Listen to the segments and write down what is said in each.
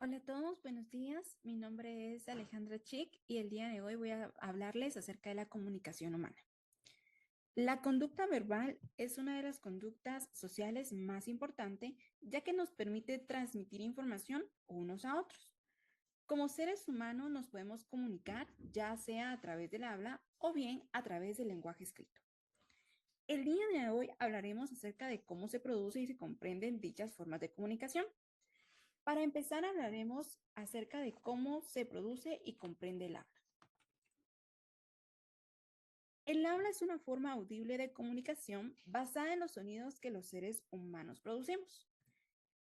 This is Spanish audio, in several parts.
Hola a todos, buenos días. Mi nombre es Alejandra Chic y el día de hoy voy a hablarles acerca de la comunicación humana. La conducta verbal es una de las conductas sociales más importantes, ya que nos permite transmitir información unos a otros. Como seres humanos nos podemos comunicar ya sea a través del habla o bien a través del lenguaje escrito. El día de hoy hablaremos acerca de cómo se produce y se comprenden dichas formas de comunicación. Para empezar, hablaremos acerca de cómo se produce y comprende el habla. El habla es una forma audible de comunicación basada en los sonidos que los seres humanos producimos.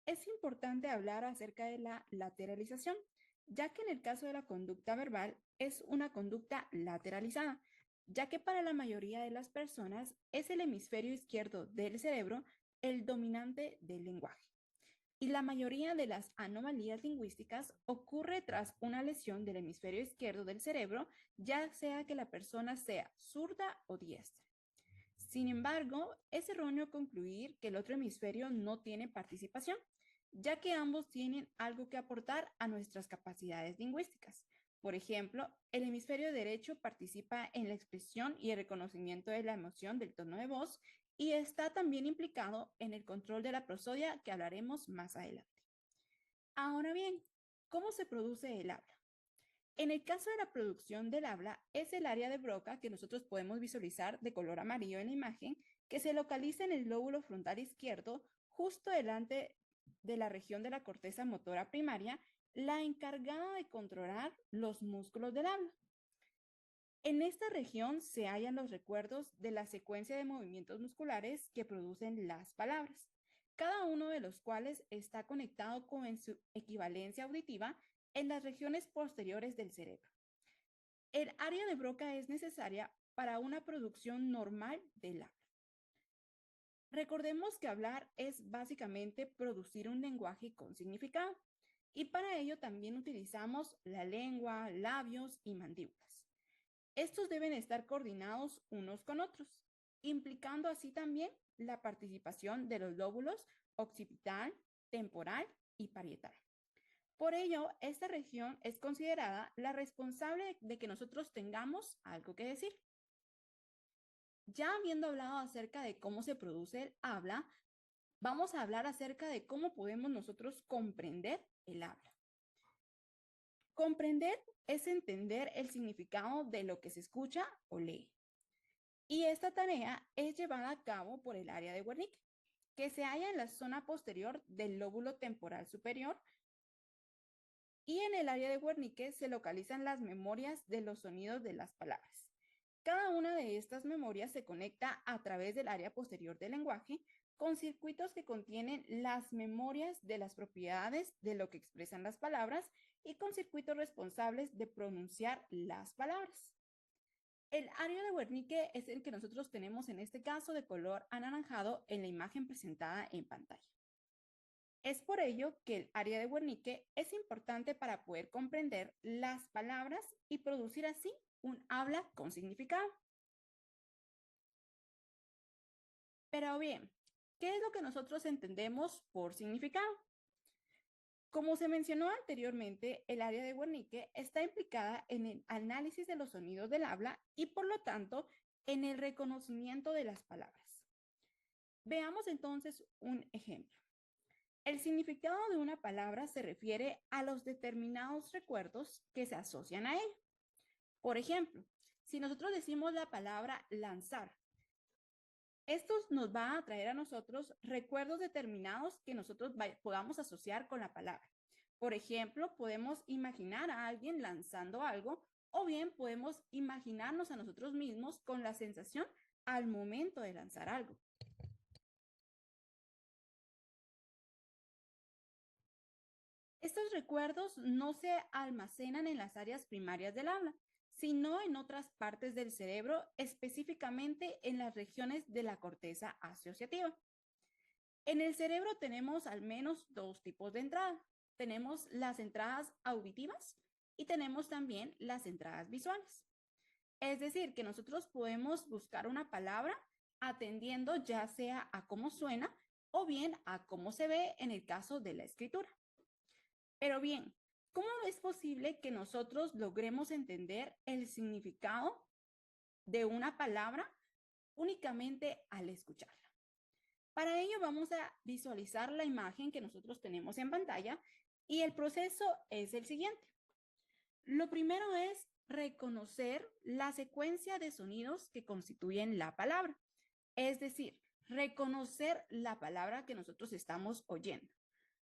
Es importante hablar acerca de la lateralización, ya que en el caso de la conducta verbal es una conducta lateralizada, ya que para la mayoría de las personas es el hemisferio izquierdo del cerebro el dominante del lenguaje. Y la mayoría de las anomalías lingüísticas ocurre tras una lesión del hemisferio izquierdo del cerebro, ya sea que la persona sea zurda o diestra. Sin embargo, es erróneo concluir que el otro hemisferio no tiene participación, ya que ambos tienen algo que aportar a nuestras capacidades lingüísticas. Por ejemplo, el hemisferio derecho participa en la expresión y el reconocimiento de la emoción del tono de voz y está también implicado en el control de la prosodia que hablaremos más adelante. Ahora bien, ¿cómo se produce el habla? En el caso de la producción del habla, es el área de Broca que nosotros podemos visualizar de color amarillo en la imagen, que se localiza en el lóbulo frontal izquierdo, justo delante de la región de la corteza motora primaria, la encargada de controlar los músculos del habla. En esta región se hallan los recuerdos de la secuencia de movimientos musculares que producen las palabras, cada uno de los cuales está conectado con su equivalencia auditiva en las regiones posteriores del cerebro. El área de Broca es necesaria para una producción normal del habla. Recordemos que hablar es básicamente producir un lenguaje con significado y para ello también utilizamos la lengua, labios y mandíbulas. Estos deben estar coordinados unos con otros, implicando así también la participación de los lóbulos occipital, temporal y parietal. Por ello, esta región es considerada la responsable de que nosotros tengamos algo que decir. Ya habiendo hablado acerca de cómo se produce el habla, vamos a hablar acerca de cómo podemos nosotros comprender el habla. Comprender es entender el significado de lo que se escucha o lee. Y esta tarea es llevada a cabo por el área de Wernicke, que se halla en la zona posterior del lóbulo temporal superior. Y en el área de Wernicke se localizan las memorias de los sonidos de las palabras. Cada una de estas memorias se conecta a través del área posterior del lenguaje con circuitos que contienen las memorias de las propiedades de lo que expresan las palabras y con circuitos responsables de pronunciar las palabras. El área de Wernicke es el que nosotros tenemos en este caso de color anaranjado en la imagen presentada en pantalla. Es por ello que el área de Wernicke es importante para poder comprender las palabras y producir así un habla con significado. Pero bien, ¿qué es lo que nosotros entendemos por significado? Como se mencionó anteriormente, el área de Wernicke está implicada en el análisis de los sonidos del habla y por lo tanto en el reconocimiento de las palabras. Veamos entonces un ejemplo. El significado de una palabra se refiere a los determinados recuerdos que se asocian a ella. Por ejemplo, si nosotros decimos la palabra lanzar, esto nos va a traer a nosotros recuerdos determinados que nosotros podamos asociar con la palabra. Por ejemplo, podemos imaginar a alguien lanzando algo o bien podemos imaginarnos a nosotros mismos con la sensación al momento de lanzar algo. Estos recuerdos no se almacenan en las áreas primarias del habla, sino en otras partes del cerebro, específicamente en las regiones de la corteza asociativa. En el cerebro tenemos al menos dos tipos de entrada. Tenemos las entradas auditivas y tenemos también las entradas visuales. Es decir, que nosotros podemos buscar una palabra atendiendo ya sea a cómo suena o bien a cómo se ve en el caso de la escritura. Pero bien, ¿cómo es posible que nosotros logremos entender el significado de una palabra únicamente al escucharla? Para ello vamos a visualizar la imagen que nosotros tenemos en pantalla y el proceso es el siguiente. Lo primero es reconocer la secuencia de sonidos que constituyen la palabra, es decir, reconocer la palabra que nosotros estamos oyendo.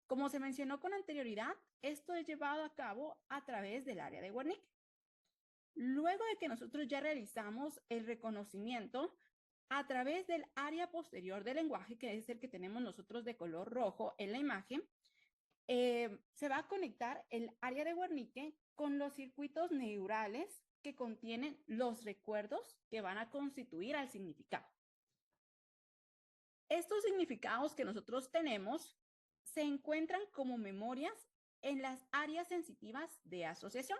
Como se mencionó con anterioridad, esto es llevado a cabo a través del área de Wernicke. Luego de que nosotros ya realizamos el reconocimiento a través del área posterior del lenguaje, que es el que tenemos nosotros de color rojo en la imagen, se va a conectar el área de Wernicke con los circuitos neurales que contienen los recuerdos que van a constituir al significado. Estos significados que nosotros tenemos se encuentran como memorias en las áreas sensitivas de asociación.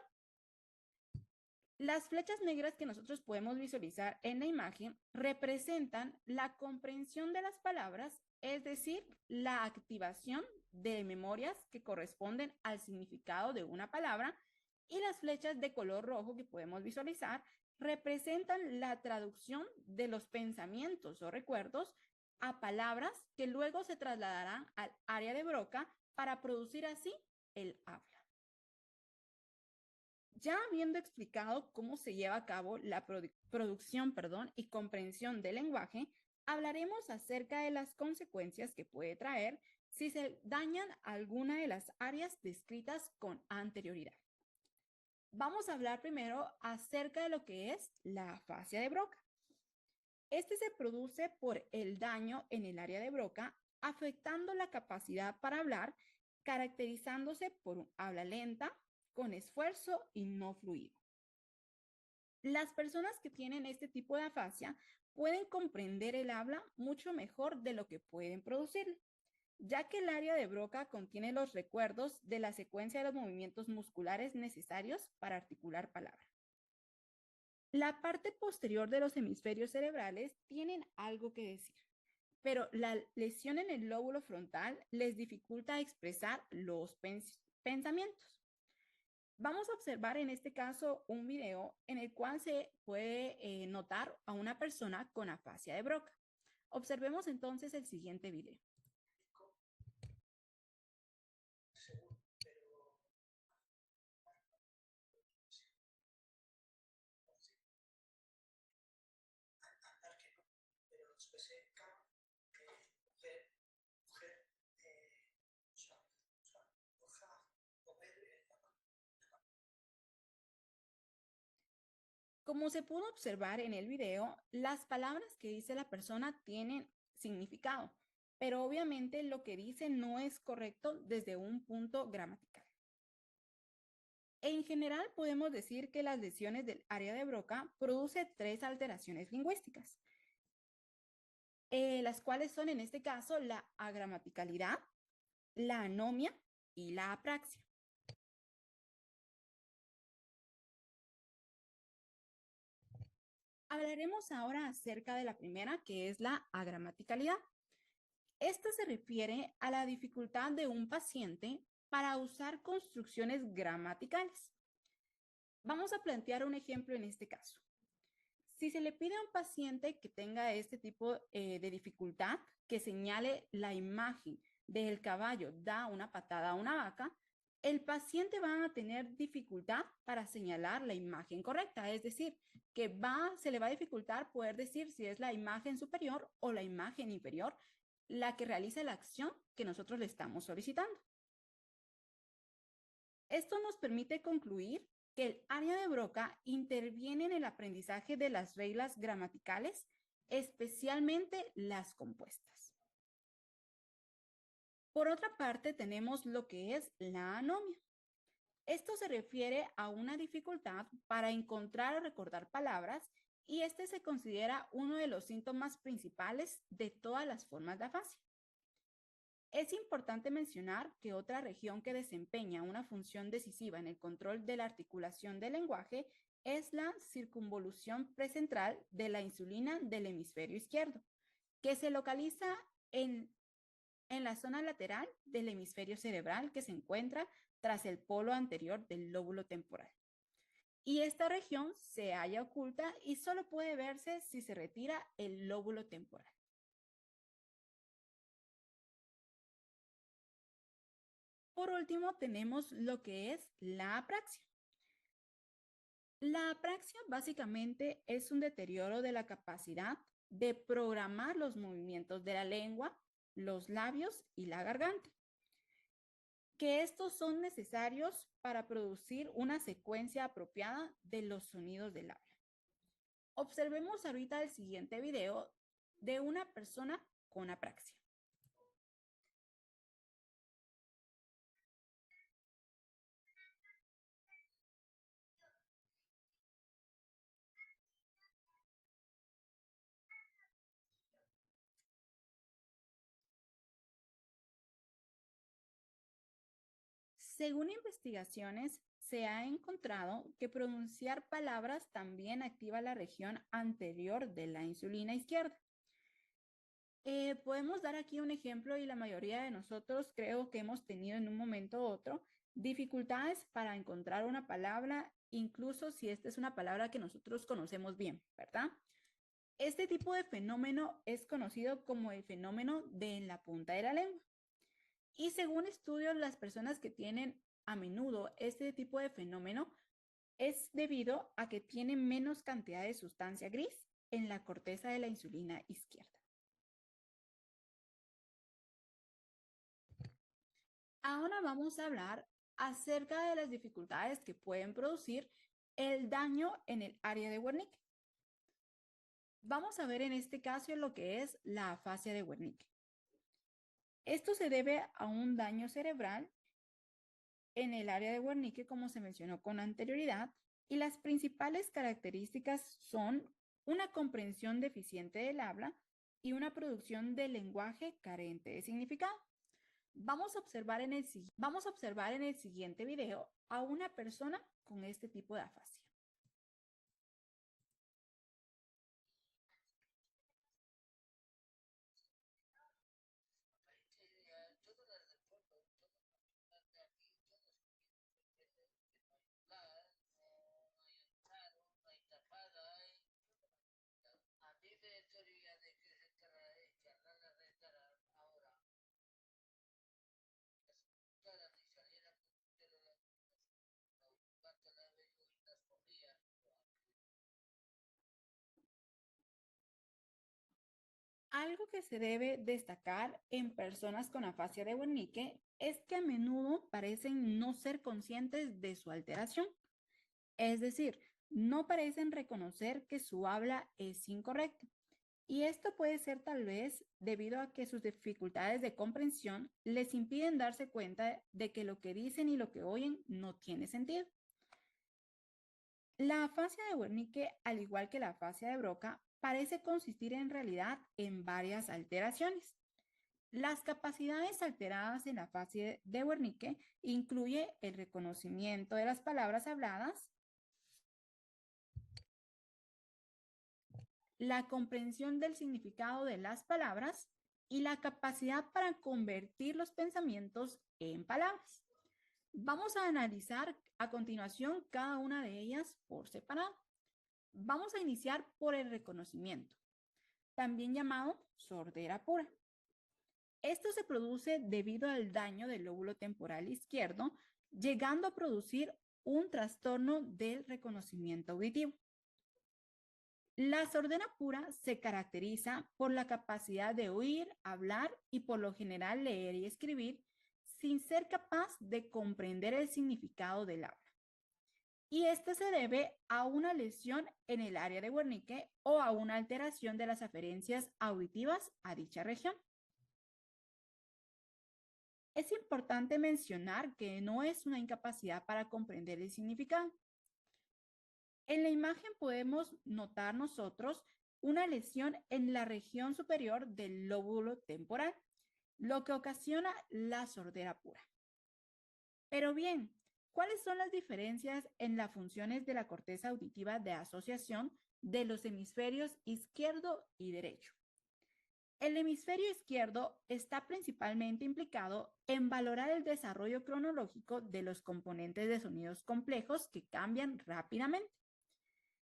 Las flechas negras que nosotros podemos visualizar en la imagen representan la comprensión de las palabras, es decir, la activación de memorias que corresponden al significado de una palabra, y las flechas de color rojo que podemos visualizar representan la traducción de los pensamientos o recuerdos a palabras que luego se trasladarán al área de Broca para producir así el habla. Ya habiendo explicado cómo se lleva a cabo la producción y comprensión del lenguaje, hablaremos acerca de las consecuencias que puede traer si se dañan alguna de las áreas descritas con anterioridad. Vamos a hablar primero acerca de lo que es la afasia de Broca. Este se produce por el daño en el área de Broca, afectando la capacidad para hablar, caracterizándose por un habla lenta, con esfuerzo y no fluido. Las personas que tienen este tipo de afasia pueden comprender el habla mucho mejor de lo que pueden producirlo, ya que el área de Broca contiene los recuerdos de la secuencia de los movimientos musculares necesarios para articular palabras. La parte posterior de los hemisferios cerebrales tienen algo que decir, pero la lesión en el lóbulo frontal les dificulta expresar los pensamientos. Vamos a observar en este caso un video en el cual se puede notar a una persona con afasia de Broca. Observemos entonces el siguiente video. Como se pudo observar en el video, las palabras que dice la persona tienen significado, pero obviamente lo que dice no es correcto desde un punto gramatical. En general, podemos decir que las lesiones del área de Broca producen 3 alteraciones lingüísticas, las cuales son en este caso la agramaticalidad, la anomia y la apraxia. Hablaremos ahora acerca de la primera, que es la agramaticalidad. Esta se refiere a la dificultad de un paciente para usar construcciones gramaticales. Vamos a plantear un ejemplo en este caso. Si se le pide a un paciente que tenga este tipo de dificultad, que señale la imagen del caballo da una patada a una vaca, el paciente va a tener dificultad para señalar la imagen correcta, es decir, que se le va a dificultar poder decir si es la imagen superior o la imagen inferior la que realiza la acción que nosotros le estamos solicitando. Esto nos permite concluir que el área de Broca interviene en el aprendizaje de las reglas gramaticales, especialmente las compuestas. Por otra parte, tenemos lo que es la anomia. Esto se refiere a una dificultad para encontrar o recordar palabras, y este se considera uno de los síntomas principales de todas las formas de afasia. Es importante mencionar que otra región que desempeña una función decisiva en el control de la articulación del lenguaje es la circunvolución precentral de la insulina del hemisferio izquierdo, que se localiza en en la zona lateral del hemisferio cerebral que se encuentra tras el polo anterior del lóbulo temporal. Y esta región se halla oculta y solo puede verse si se retira el lóbulo temporal. Por último, tenemos lo que es la apraxia. La apraxia básicamente es un deterioro de la capacidad de programar los movimientos de la lengua, los labios y la garganta, que estos son necesarios para producir una secuencia apropiada de los sonidos del habla. Observemos ahorita el siguiente video de una persona con apraxia. Según investigaciones, se ha encontrado que pronunciar palabras también activa la región anterior de la insulina izquierda. Podemos dar aquí un ejemplo y la mayoría de nosotros creo que hemos tenido en un momento u otro dificultades para encontrar una palabra, incluso si esta es una palabra que nosotros conocemos bien, ¿verdad? Este tipo de fenómeno es conocido como el fenómeno de la punta de la lengua. Y según estudios, las personas que tienen a menudo este tipo de fenómeno es debido a que tienen menos cantidad de sustancia gris en la corteza de la insulina izquierda. Ahora vamos a hablar acerca de las dificultades que pueden producir el daño en el área de Wernicke. Vamos a ver en este caso lo que es la afasia de Wernicke. Esto se debe a un daño cerebral en el área de Wernicke, como se mencionó con anterioridad, y las principales características son una comprensión deficiente del habla y una producción de lenguaje carente de significado. Vamos a observar en el siguiente video a una persona con este tipo de afasia. Algo que se debe destacar en personas con afasia de Wernicke es que a menudo parecen no ser conscientes de su alteración, es decir, no parecen reconocer que su habla es incorrecta. Y esto puede ser tal vez debido a que sus dificultades de comprensión les impiden darse cuenta de que lo que dicen y lo que oyen no tiene sentido. La afasia de Wernicke, al igual que la afasia de Broca, parece consistir en realidad en varias alteraciones. Las capacidades alteradas en la afasia de Wernicke incluye el reconocimiento de las palabras habladas, la comprensión del significado de las palabras y la capacidad para convertir los pensamientos en palabras. Vamos a analizar a continuación cada una de ellas por separado. Vamos a iniciar por el reconocimiento, también llamado sordera pura. Esto se produce debido al daño del lóbulo temporal izquierdo, llegando a producir un trastorno del reconocimiento auditivo. La sordera pura se caracteriza por la capacidad de oír, hablar y por lo general leer y escribir sin ser capaz de comprender el significado del habla. Y este se debe a una lesión en el área de Wernicke o a una alteración de las aferencias auditivas a dicha región. Es importante mencionar que no es una incapacidad para comprender el significado. En la imagen podemos notar nosotros una lesión en la región superior del lóbulo temporal, lo que ocasiona la sordera pura. Pero bien, ¿cuáles son las diferencias en las funciones de la corteza auditiva de asociación de los hemisferios izquierdo y derecho? El hemisferio izquierdo está principalmente implicado en valorar el desarrollo cronológico de los componentes de sonidos complejos que cambian rápidamente,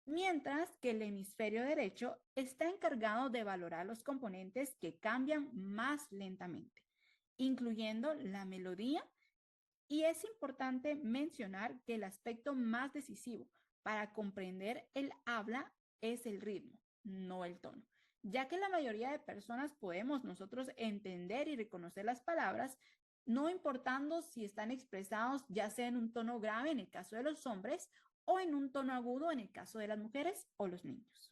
mientras que el hemisferio derecho está encargado de valorar los componentes que cambian más lentamente, incluyendo la melodía. Y es importante mencionar que el aspecto más decisivo para comprender el habla es el ritmo, no el tono, ya que la mayoría de personas podemos nosotros entender y reconocer las palabras, no importando si están expresados ya sea en un tono grave en el caso de los hombres o en un tono agudo en el caso de las mujeres o los niños.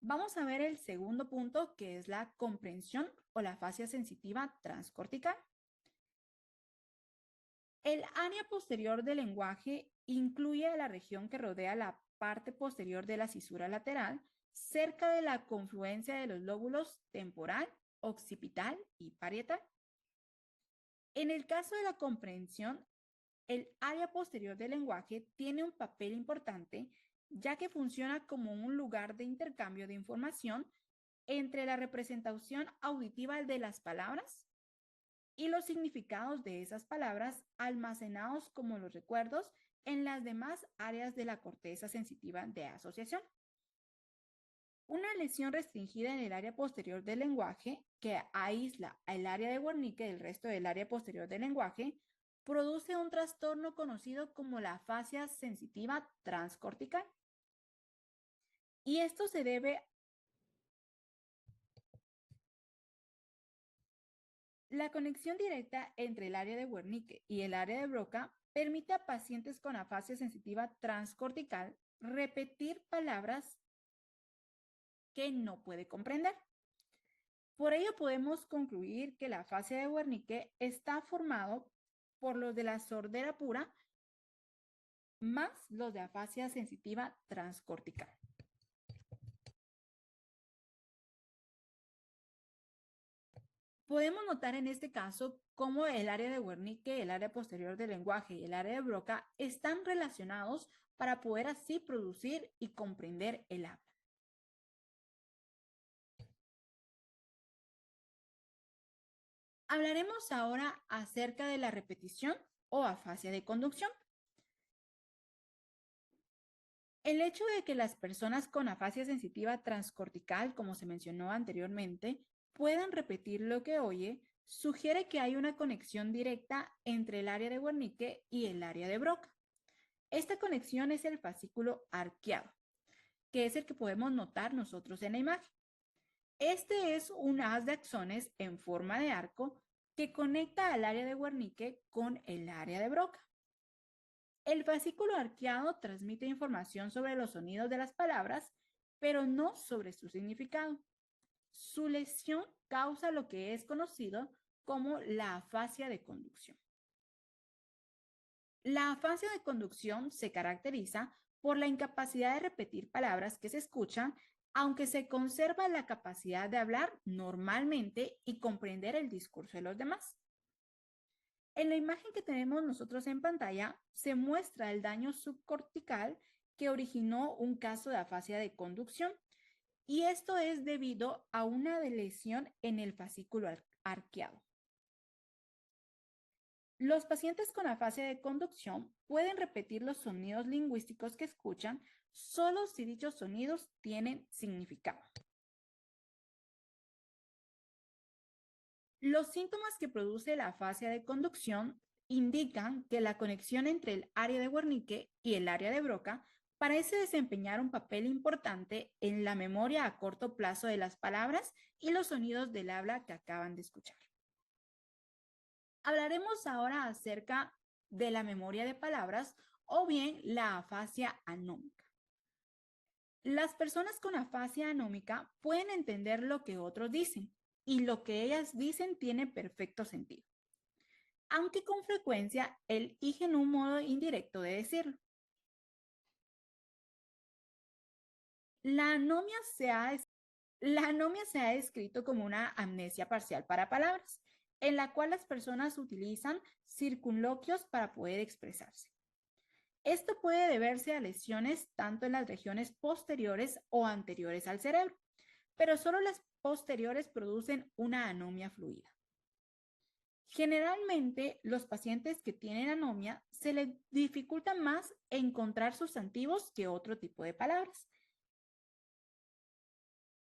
Vamos a ver el segundo punto, que es la comprensión o la fascia sensitiva transcortical. El área posterior del lenguaje incluye la región que rodea la parte posterior de la cisura lateral, cerca de la confluencia de los lóbulos temporal, occipital y parietal. En el caso de la comprensión, el área posterior del lenguaje tiene un papel importante, ya que funciona como un lugar de intercambio de información entre la representación auditiva de las palabras y los significados de esas palabras almacenados como los recuerdos en las demás áreas de la corteza sensitiva de asociación. Una lesión restringida en el área posterior del lenguaje que aísla el área de Wernicke del resto del área posterior del lenguaje produce un trastorno conocido como la fascia sensitiva transcortical. Y esto se debe a la conexión directa entre el área de Wernicke y el área de Broca permite a pacientes con afasia sensitiva transcortical repetir palabras que no puede comprender. Por ello podemos concluir que la afasia de Wernicke está formado por los de la sordera pura más los de afasia sensitiva transcortical. Podemos notar en este caso cómo el área de Wernicke, el área posterior del lenguaje y el área de Broca están relacionados para poder así producir y comprender el habla. Hablaremos ahora acerca de la repetición o afasia de conducción. El hecho de que las personas con afasia sensitiva transcortical, como se mencionó anteriormente, puedan repetir lo que oye, sugiere que hay una conexión directa entre el área de Wernicke y el área de Broca. Esta conexión es el fascículo arqueado, que es el que podemos notar nosotros en la imagen. Este es un haz de axones en forma de arco que conecta al área de Wernicke con el área de Broca. El fascículo arqueado transmite información sobre los sonidos de las palabras, pero no sobre su significado. Su lesión causa lo que es conocido como la afasia de conducción. La afasia de conducción se caracteriza por la incapacidad de repetir palabras que se escuchan, aunque se conserva la capacidad de hablar normalmente y comprender el discurso de los demás. En la imagen que tenemos nosotros en pantalla se muestra el daño subcortical que originó un caso de afasia de conducción, y esto es debido a una lesión en el fascículo arqueado. Los pacientes con afasia de conducción pueden repetir los sonidos lingüísticos que escuchan solo si dichos sonidos tienen significado. Los síntomas que produce la afasia de conducción indican que la conexión entre el área de Wernicke y el área de Broca parece desempeñar un papel importante en la memoria a corto plazo de las palabras y los sonidos del habla que acaban de escuchar. Hablaremos ahora acerca de la memoria de palabras o bien la afasia anómica. Las personas con afasia anómica pueden entender lo que otros dicen y lo que ellas dicen tiene perfecto sentido, aunque con frecuencia eligen un modo indirecto de decirlo. La anomia se ha descrito como una amnesia parcial para palabras, en la cual las personas utilizan circunloquios para poder expresarse. Esto puede deberse a lesiones tanto en las regiones posteriores o anteriores al cerebro, pero solo las posteriores producen una anomia fluida. Generalmente, los pacientes que tienen anomia se les dificulta más encontrar sustantivos que otro tipo de palabras.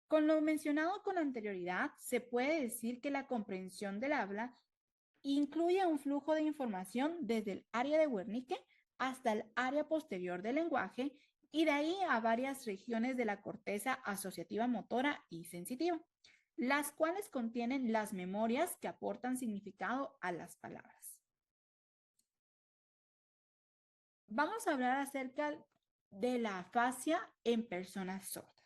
Con lo mencionado con anterioridad, se puede decir que la comprensión del habla incluye un flujo de información desde el área de Wernicke hasta el área posterior del lenguaje y de ahí a varias regiones de la corteza asociativa motora y sensitiva, las cuales contienen las memorias que aportan significado a las palabras. Vamos a hablar acerca de la afasia en personas sordas.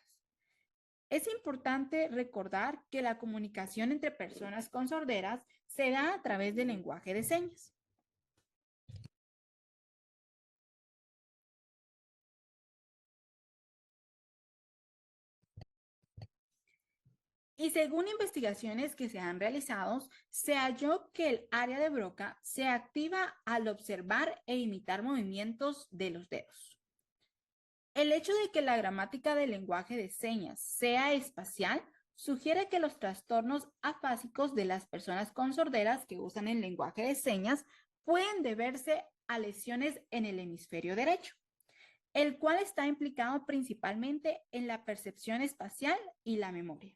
Es importante recordar que la comunicación entre personas con sorderas se da a través del lenguaje de señas. Y según investigaciones que se han realizado, se halló que el área de Broca se activa al observar e imitar movimientos de los dedos. El hecho de que la gramática del lenguaje de señas sea espacial sugiere que los trastornos afásicos de las personas con sorderas que usan el lenguaje de señas pueden deberse a lesiones en el hemisferio derecho, el cual está implicado principalmente en la percepción espacial y la memoria.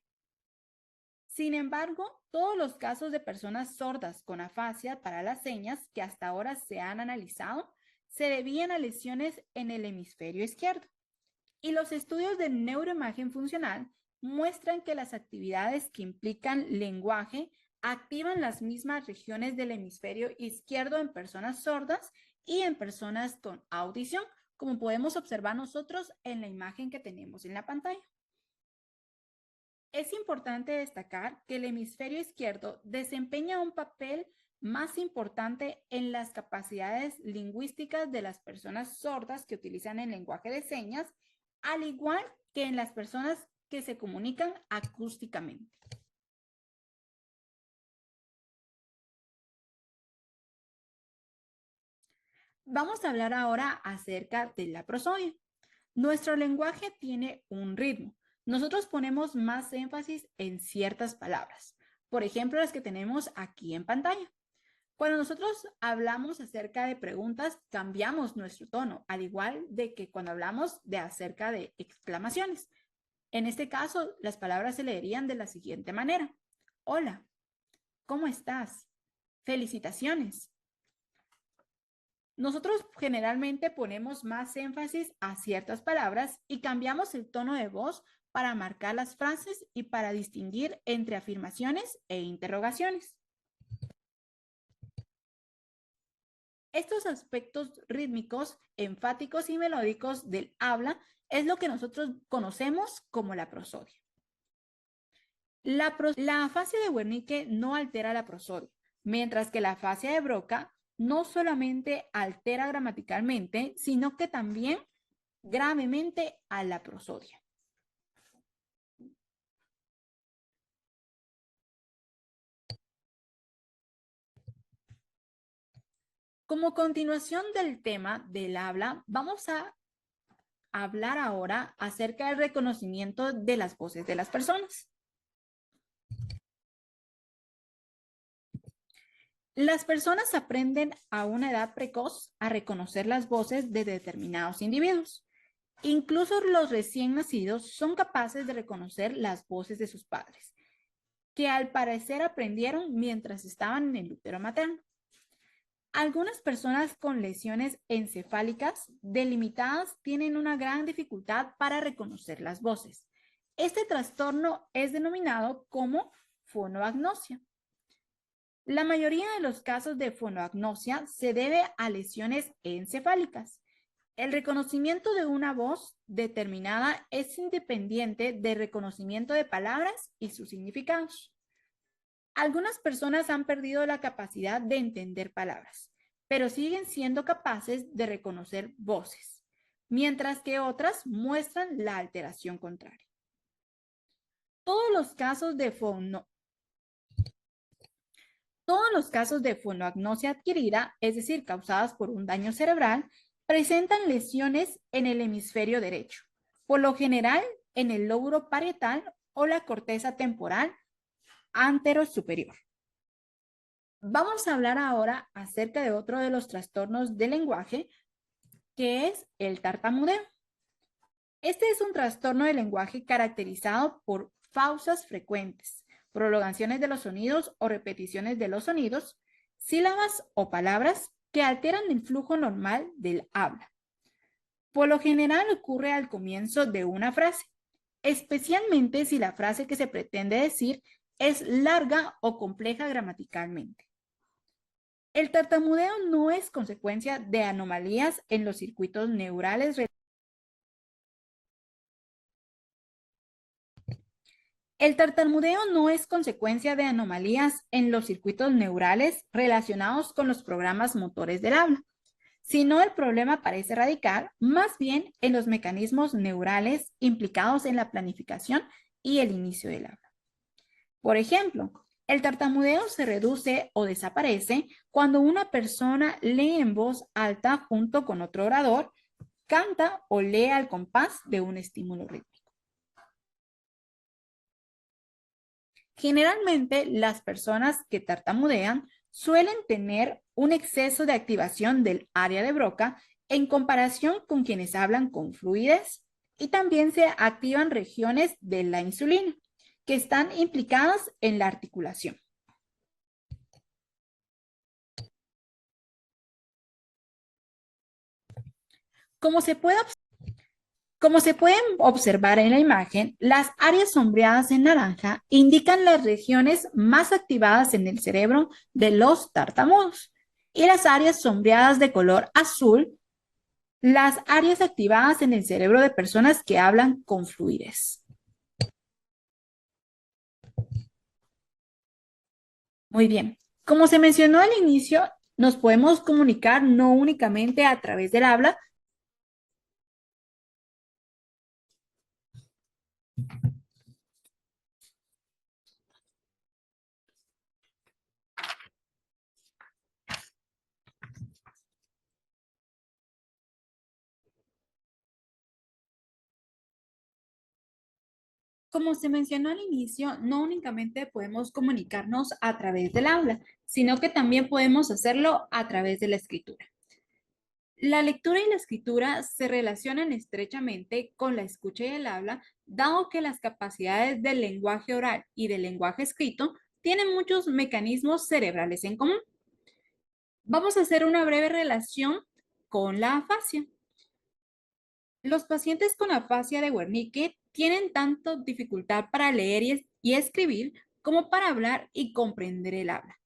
Sin embargo, todos los casos de personas sordas con afasia para las señas que hasta ahora se han analizado se debían a lesiones en el hemisferio izquierdo. Y los estudios de neuroimagen funcional muestran que las actividades que implican lenguaje activan las mismas regiones del hemisferio izquierdo en personas sordas y en personas con audición, como podemos observar nosotros en la imagen que tenemos en la pantalla. Es importante destacar que el hemisferio izquierdo desempeña un papel más importante en las capacidades lingüísticas de las personas sordas que utilizan el lenguaje de señas, al igual que en las personas que se comunican acústicamente. Vamos a hablar ahora acerca de la prosodia. Nuestro lenguaje tiene un ritmo. Nosotros ponemos más énfasis en ciertas palabras, por ejemplo, las que tenemos aquí en pantalla. Cuando nosotros hablamos acerca de preguntas, cambiamos nuestro tono, al igual de que cuando hablamos de acerca de exclamaciones. En este caso, las palabras se leerían de la siguiente manera. Hola, ¿cómo estás? Felicitaciones. Nosotros generalmente ponemos más énfasis a ciertas palabras y cambiamos el tono de voz para marcar las frases y para distinguir entre afirmaciones e interrogaciones. Estos aspectos rítmicos, enfáticos y melódicos del habla es lo que nosotros conocemos como la prosodia. La afasia de Wernicke no altera la prosodia, mientras que la afasia de Broca no solamente altera gramaticalmente, sino que también gravemente a la prosodia. Como continuación del tema del habla, vamos a hablar ahora acerca del reconocimiento de las voces de las personas. Las personas aprenden a una edad precoz a reconocer las voces de determinados individuos. Incluso los recién nacidos son capaces de reconocer las voces de sus padres, que al parecer aprendieron mientras estaban en el útero materno. Algunas personas con lesiones encefálicas delimitadas tienen una gran dificultad para reconocer las voces. Este trastorno es denominado como fonoagnosia. La mayoría de los casos de fonoagnosia se debe a lesiones encefálicas. El reconocimiento de una voz determinada es independiente del reconocimiento de palabras y sus significados. Algunas personas han perdido la capacidad de entender palabras, pero siguen siendo capaces de reconocer voces, mientras que otras muestran la alteración contraria. Todos los casos de fonoagnosia adquirida, es decir, causadas por un daño cerebral, presentan lesiones en el hemisferio derecho, por lo general en el lóbulo parietal o la corteza temporal anterosuperior. Vamos a hablar ahora acerca de otro de los trastornos del lenguaje, que es el tartamudeo. Este es un trastorno del lenguaje caracterizado por pausas frecuentes, prolongaciones de los sonidos o repeticiones de los sonidos, sílabas o palabras que alteran el flujo normal del habla. Por lo general ocurre al comienzo de una frase, especialmente si la frase que se pretende decir es larga o compleja gramaticalmente. El tartamudeo no es consecuencia de anomalías en los circuitos neurales. El tartamudeo no es consecuencia de anomalías en los circuitos neurales relacionados con los programas motores del habla, sino el problema parece radicar más bien en los mecanismos neurales implicados en la planificación y el inicio del habla. Por ejemplo, el tartamudeo se reduce o desaparece cuando una persona lee en voz alta junto con otro orador, canta o lee al compás de un estímulo rítmico. Generalmente, las personas que tartamudean suelen tener un exceso de activación del área de Broca en comparación con quienes hablan con fluidez, y también se activan regiones de la insulina que están implicadas en la articulación. Como se puede observar en la imagen, las áreas sombreadas en naranja indican las regiones más activadas en el cerebro de los tartamudos, y las áreas sombreadas de color azul, las áreas activadas en el cerebro de personas que hablan con fluidez. Muy bien. Como se mencionó al inicio, nos podemos comunicar no únicamente a través del habla. Como se mencionó al inicio, no únicamente podemos comunicarnos a través del habla, sino que también podemos hacerlo a través de la escritura. La lectura y la escritura se relacionan estrechamente con la escucha y el habla, dado que las capacidades del lenguaje oral y del lenguaje escrito tienen muchos mecanismos cerebrales en común. Vamos a hacer una breve relación con la afasia. Los pacientes con afasia de Wernicke tienen tanto dificultad para leer y escribir como para hablar y comprender el habla.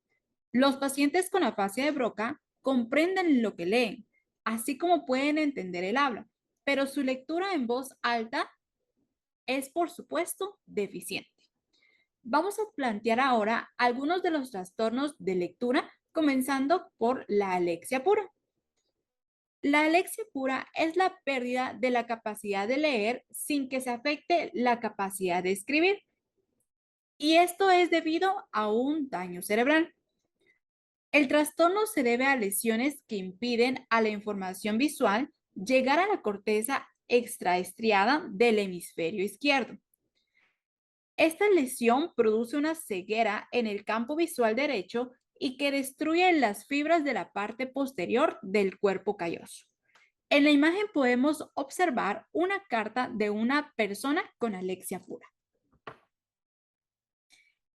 Los pacientes con afasia de Broca comprenden lo que leen, así como pueden entender el habla, pero su lectura en voz alta es, por supuesto, deficiente. Vamos a plantear ahora algunos de los trastornos de lectura, comenzando por la alexia pura. La alexia pura es la pérdida de la capacidad de leer sin que se afecte la capacidad de escribir. Y esto es debido a un daño cerebral. El trastorno se debe a lesiones que impiden a la información visual llegar a la corteza extraestriada del hemisferio izquierdo. Esta lesión produce una ceguera en el campo visual derecho y que destruye las fibras de la parte posterior del cuerpo calloso. En la imagen podemos observar una carta de una persona con alexia pura.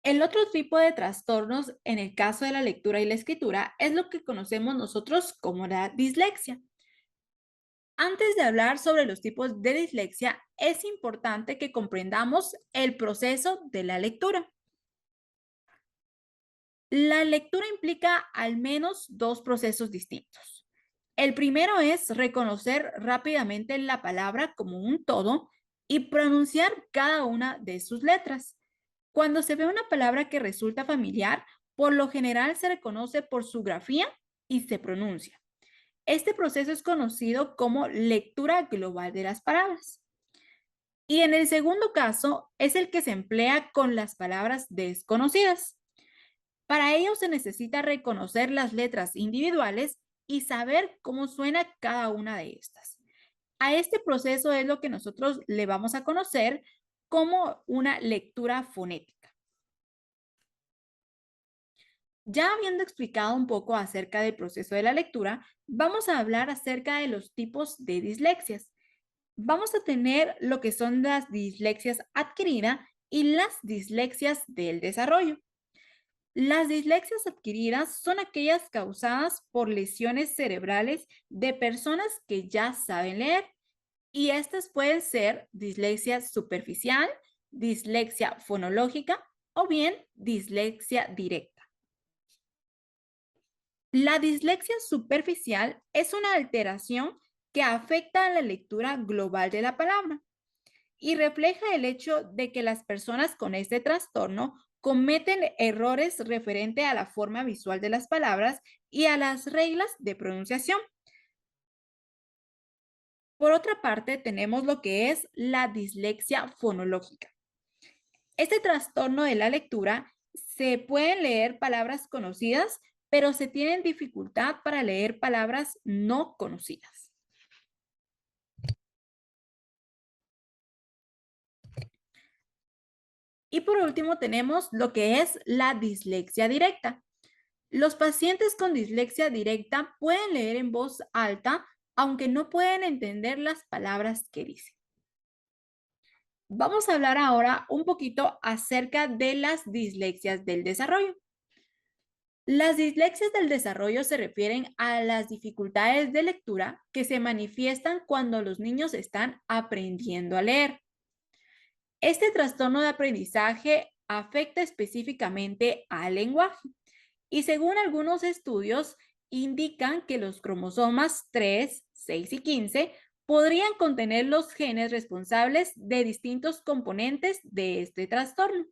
El otro tipo de trastornos en el caso de la lectura y la escritura es lo que conocemos nosotros como la dislexia. Antes de hablar sobre los tipos de dislexia, es importante que comprendamos el proceso de la lectura. La lectura implica al menos dos procesos distintos. El primero es reconocer rápidamente la palabra como un todo y pronunciar cada una de sus letras. Cuando se ve una palabra que resulta familiar, por lo general se reconoce por su grafía y se pronuncia. Este proceso es conocido como lectura global de las palabras. Y en el segundo caso es el que se emplea con las palabras desconocidas. Para ello se necesita reconocer las letras individuales y saber cómo suena cada una de estas. A este proceso es lo que nosotros le vamos a conocer como una lectura fonética. Ya habiendo explicado un poco acerca del proceso de la lectura, vamos a hablar acerca de los tipos de dislexias. Vamos a tener lo que son las dislexias adquiridas y las dislexias del desarrollo. Las dislexias adquiridas son aquellas causadas por lesiones cerebrales de personas que ya saben leer, y estas pueden ser dislexia superficial, dislexia fonológica o bien dislexia directa. La dislexia superficial es una alteración que afecta a la lectura global de la palabra y refleja el hecho de que las personas con este trastorno cometen errores referente a la forma visual de las palabras y a las reglas de pronunciación. Por otra parte, tenemos lo que es la dislexia fonológica. Este trastorno de la lectura se pueden leer palabras conocidas, pero se tienen dificultad para leer palabras no conocidas. Y por último tenemos lo que es la dislexia directa. Los pacientes con dislexia directa pueden leer en voz alta, aunque no pueden entender las palabras que dicen. Vamos a hablar ahora un poquito acerca de las dislexias del desarrollo. Las dislexias del desarrollo se refieren a las dificultades de lectura que se manifiestan cuando los niños están aprendiendo a leer. Este trastorno de aprendizaje afecta específicamente al lenguaje y según algunos estudios indican que los cromosomas 3, 6 y 15 podrían contener los genes responsables de distintos componentes de este trastorno.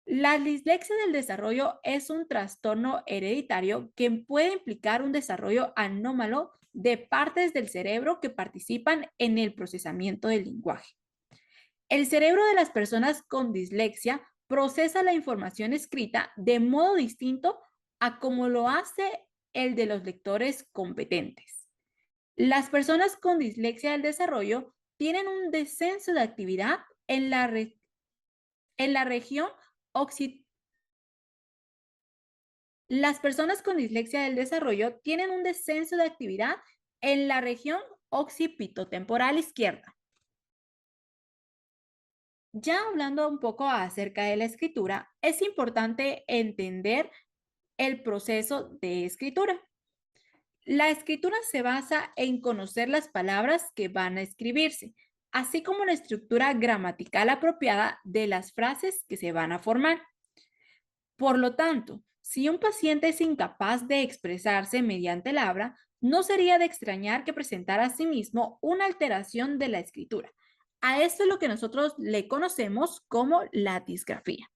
La dislexia del desarrollo es un trastorno hereditario que puede implicar un desarrollo anómalo de partes del cerebro que participan en el procesamiento del lenguaje. El cerebro de las personas con dislexia procesa la información escrita de modo distinto a como lo hace el de los lectores competentes. Las personas con dislexia del desarrollo tienen un descenso de actividad en la región occipital. Las personas con dislexia del desarrollo tienen un descenso de actividad en la región occipitotemporal izquierda. Ya hablando un poco acerca de la escritura, es importante entender el proceso de escritura. La escritura se basa en conocer las palabras que van a escribirse, así como la estructura gramatical apropiada de las frases que se van a formar. Por lo tanto, si un paciente es incapaz de expresarse mediante el habla, no sería de extrañar que presentara a sí mismo una alteración de la escritura. A esto es lo que nosotros le conocemos como la disgrafía.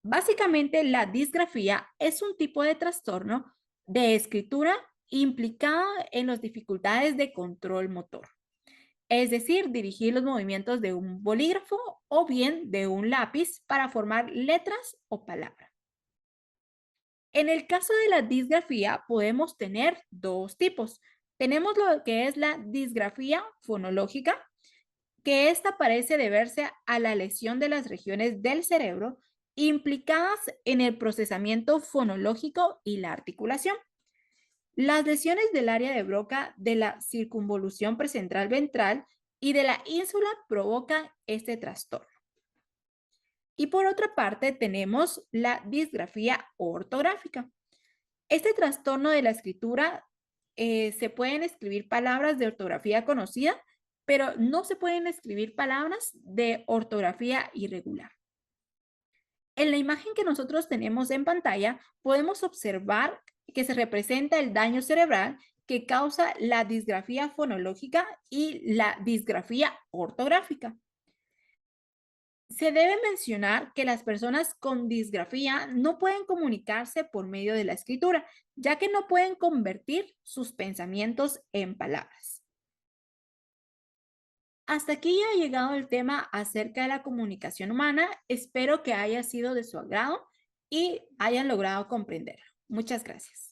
Básicamente, la disgrafía es un tipo de trastorno de escritura implicada en las dificultades de control motor, es decir, dirigir los movimientos de un bolígrafo o bien de un lápiz para formar letras o palabras. En el caso de la disgrafía podemos tener dos tipos. Tenemos lo que es la disgrafía fonológica, que esta parece deberse a la lesión de las regiones del cerebro implicadas en el procesamiento fonológico y la articulación. Las lesiones del área de Broca de la circunvolución precentral ventral y de la ínsula provocan este trastorno. Y por otra parte tenemos la disgrafía ortográfica. Este trastorno de la escritura se pueden escribir palabras de ortografía conocida, pero no se pueden escribir palabras de ortografía irregular. En la imagen que nosotros tenemos en pantalla, podemos observar que se representa el daño cerebral que causa la disgrafía fonológica y la disgrafía ortográfica. Se debe mencionar que las personas con disgrafía no pueden comunicarse por medio de la escritura, ya que no pueden convertir sus pensamientos en palabras. Hasta aquí ha llegado el tema acerca de la comunicación humana. Espero que haya sido de su agrado y hayan logrado comprenderlo. Muchas gracias.